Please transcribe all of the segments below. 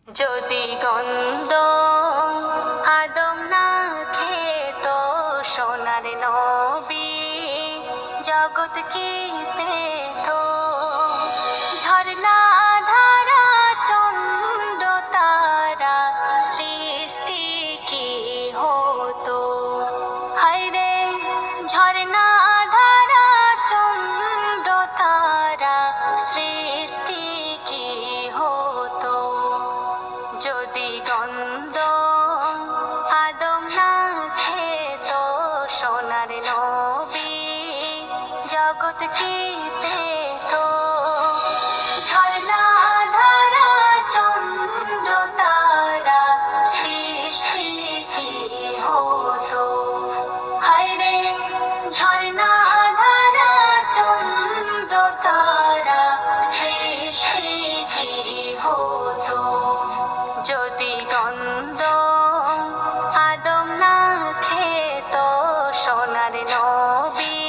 যদি গন্ধ আদম না খেত সোনার নবী, জগৎ কি পেত? ঝর্ণা ধারা চন্দ্র তারা সৃষ্টি কি হতো? হায়রে ঝর্ণা ধারা চন্দ্র তারা সৃষ্টি কি হতো? যদি গন্ধ আদম না খেত সোনার নবী, জগৎ কি পেত? ঝর্ণা ধারা চন্দ্র তারা সৃষ্টি কি হতো? হায়রে ঝর্ণা ধারা চন্দ্র তারা সৃষ্টি কি হতো? যদি গন্ধ আদম না খেত সোনার নবী,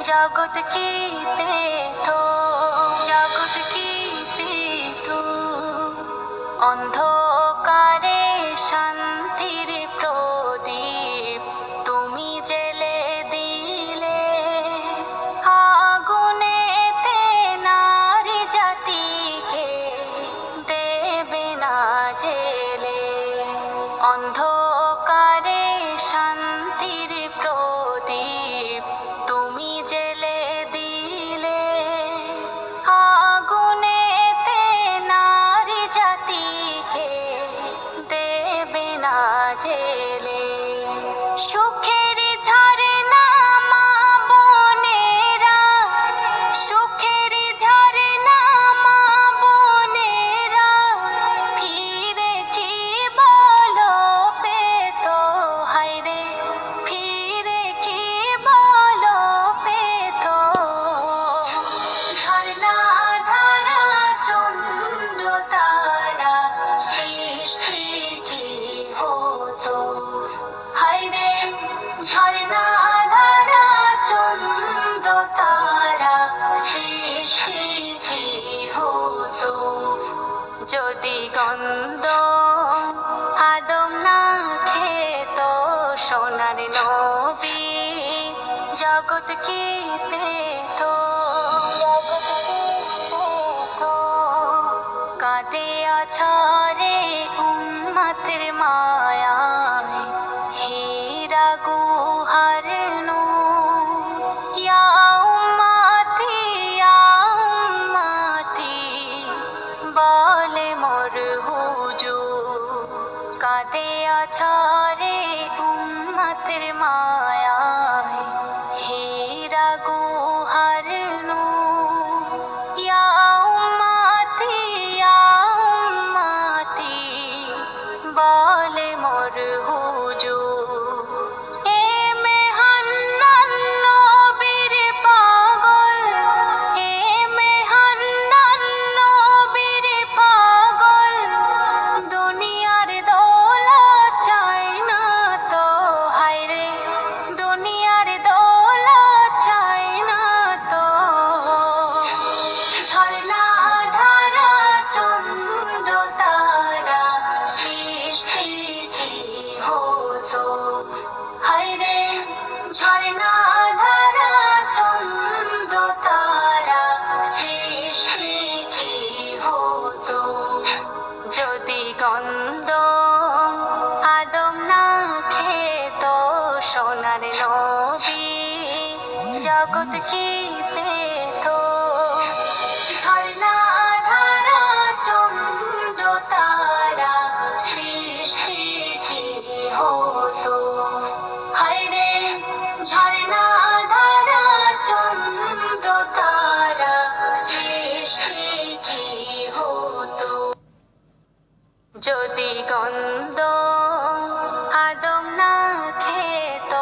জগৎ কি পেত? জগৎ কি পেত? অন্ধকারে শান্তির প্রদীপ তুমি জেলে দিলে, আগুনেতে নারী জাতিকে দেবে না জেলে। অন্ধকারে শান্তির প্রদীপ তুমি জেলে দিলে, আগুনেতে নারী জাতিকে দেবে না জেলে। সুখের ঝর্ণা মা বোনেরা, সুখের ঝর্ণা মা বোনেরা, ফিরে কি বলো পেত? হায়রে ফিরে কি বলো পেত? ঝর্ণা ধারা চন্দ্র তারা সৃষ্টি কি হতো? হায়রে ঝর্ণা ধারা চন্দ্র তারা সৃষ্টি কি হতো? যদি গন্ধ আদম না খেত সোনার নবী, জগৎ কি পেত? জগৎ কি পেত? কাঁদে আছাড়ে উম্মতের মায়ায়, হীরা গুহার নূর। ইয়া উম্মতি ইয়া উম্মতি বলে মোর হুজুর। কাঁদে আছাড়ে উম্মতের মায়ায়, হীরা গুহার নূর। ইয়া উম্মতি ইয়া উম্মতি বলে মোর হুজুর। এ মেহান্নান নবীর পাগল, এ মেহান্নান নবীর পাগল, দুনিয়ার দৌলত চাই না তো। হায়রে দুনিয়ার দৌলত চাই না তো। ঝর্ণা ধারা চন্দ্র তারা সৃষ্টি কি হতো? হায়রে ঝর্ণা ধারা চন্দ্র তারা সৃষ্টি কি হতো? যদি গন্ধ আদম না খেত সোনার নবী, জগৎ কি পেত? ঝর্ণা ধারা চন্দ্র তারা সৃষ্টি কি হতো? হায়রে ঝর্ণা ধারা চন্দ্র তারা সৃষ্টি কি হতো? যদি গন্ধ আদম না খেত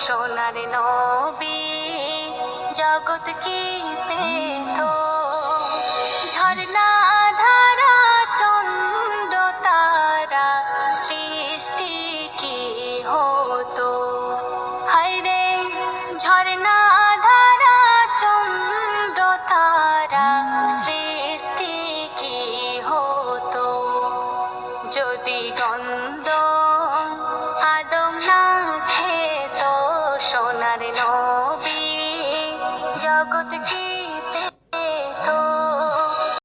সোনার নবী, জগৎ কি পেত? ঝর্ণা ধারা চন্দ্র তারা সৃষ্টি কি হতো? হায়রে ঝর্ণা ধারা চন্দ্র তারা সৃষ্টি কি হতো? যদি গন্ধ আদম না খেত সোনার নবী জগৎ কি